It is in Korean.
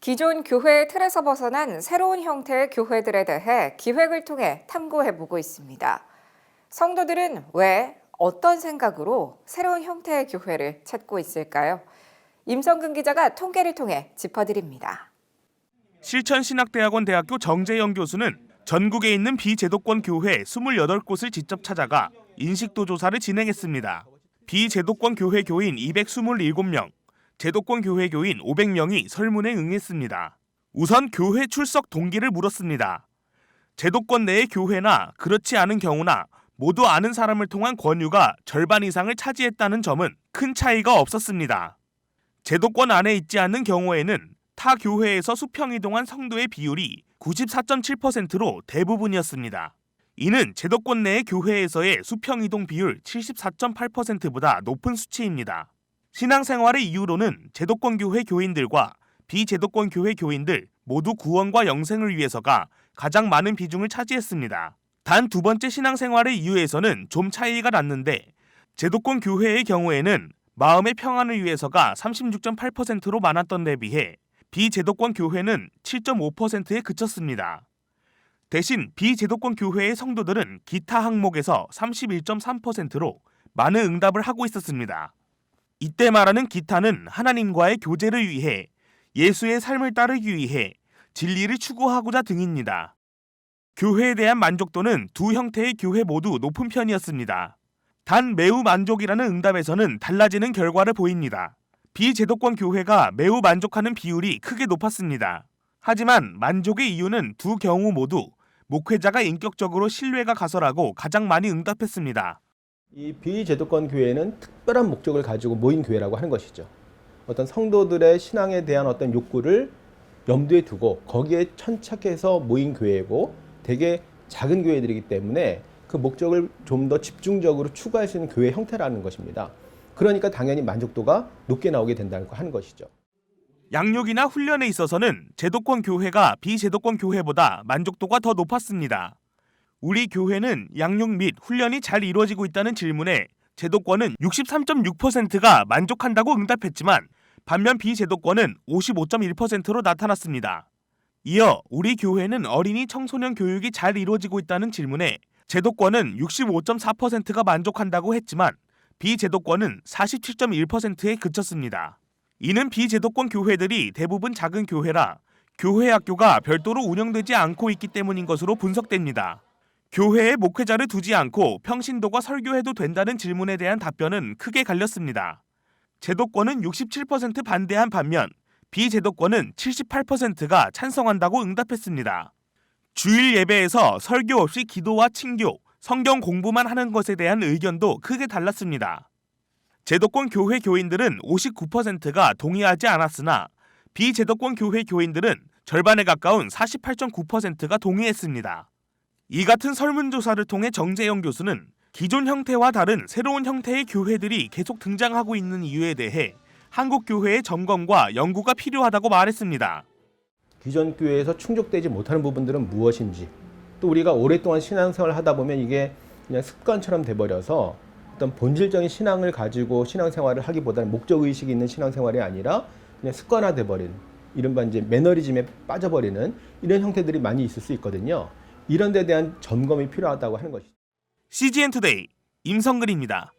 기존 교회의 틀에서 벗어난 새로운 형태의 교회들에 대해 기획을 통해 탐구해보고 있습니다. 성도들은 왜, 어떤 생각으로 새로운 형태의 교회를 찾고 있을까요? 임성근 기자가 통계를 통해 짚어드립니다. 실천신학대학원 대학교 정재영 교수는 전국에 있는 비제도권 교회 28곳을 직접 찾아가 인식도 조사를 진행했습니다. 비제도권 교회 교인 227명, 제도권 교회 교인 500명이 설문에 응했습니다. 우선 교회 출석 동기를 물었습니다. 제도권 내의 교회나 그렇지 않은 경우나 모두 아는 사람을 통한 권유가 절반 이상을 차지했다는 점은 큰 차이가 없었습니다. 제도권 안에 있지 않는 경우에는 타 교회에서 수평 이동한 성도의 비율이 94.7%로 대부분이었습니다. 이는 제도권 내의 교회에서의 수평 이동 비율 74.8%보다 높은 수치입니다. 신앙생활의 이유로는 제도권 교회 교인들과 비제도권 교회 교인들 모두 구원과 영생을 위해서가 가장 많은 비중을 차지했습니다. 단 두 번째 신앙생활의 이유에서는 좀 차이가 났는데 제도권 교회의 경우에는 마음의 평안을 위해서가 36.8%로 많았던 데 비해 비제도권 교회는 7.5%에 그쳤습니다. 대신 비제도권 교회의 성도들은 기타 항목에서 31.3%로 많은 응답을 하고 있었습니다. 이때 말하는 기타는 하나님과의 교제를 위해, 예수의 삶을 따르기 위해, 진리를 추구하고자 등입니다. 교회에 대한 만족도는 두 형태의 교회 모두 높은 편이었습니다. 단 매우 만족이라는 응답에서는 달라지는 결과를 보입니다. 비제도권 교회가 매우 만족하는 비율이 크게 높았습니다. 하지만 만족의 이유는 두 경우 모두 목회자가 인격적으로 신뢰가 가서라고 가장 많이 응답했습니다. 이 비제도권 교회는 특별한 목적을 가지고 모인 교회라고 하는 것이죠. 어떤 성도들의 신앙에 대한 어떤 욕구를 염두에 두고 거기에 천착해서 모인 교회고 되게 작은 교회들이기 때문에 그 목적을 좀 더 집중적으로 추구할 수 있는 교회 형태라는 것입니다. 그러니까 당연히 만족도가 높게 나오게 된다고 하는 것이죠. 양육이나 훈련에 있어서는 제도권 교회가 비제도권 교회보다 만족도가 더 높았습니다. 우리 교회는 양육 및 훈련이 잘 이루어지고 있다는 질문에 제도권은 63.6%가 만족한다고 응답했지만 반면 비제도권은 55.1%로 나타났습니다. 이어 우리 교회는 어린이 청소년 교육이 잘 이루어지고 있다는 질문에 제도권은 65.4%가 만족한다고 했지만 비제도권은 47.1%에 그쳤습니다. 이는 비제도권 교회들이 대부분 작은 교회라 교회 학교가 별도로 운영되지 않고 있기 때문인 것으로 분석됩니다. 교회에 목회자를 두지 않고 평신도가 설교해도 된다는 질문에 대한 답변은 크게 갈렸습니다. 제도권은 67% 반대한 반면 비제도권은 78%가 찬성한다고 응답했습니다. 주일 예배에서 설교 없이 기도와 친교, 성경 공부만 하는 것에 대한 의견도 크게 달랐습니다. 제도권 교회 교인들은 59%가 동의하지 않았으나 비제도권 교회 교인들은 절반에 가까운 48.9%가 동의했습니다. 이 같은 설문조사를 통해 정재영 교수는 기존 형태와 다른 새로운 형태의 교회들이 계속 등장하고 있는 이유에 대해 한국 교회의 점검과 연구가 필요하다고 말했습니다. 기존 교회에서 충족되지 못하는 부분들은 무엇인지, 또 우리가 오랫동안 신앙생활을 하다 보면 이게 그냥 습관처럼 돼버려서 어떤 본질적인 신앙을 가지고 신앙생활을 하기보다는 목적의식이 있는 신앙생활이 아니라 그냥 습관화돼버린, 이른바 이제 매너리즘에 빠져버리는 이런 형태들이 많이 있을 수 있거든요. 이런 데 대한 점검이 필요하다고 하는 것이죠. CGN 투데이 임성근입니다.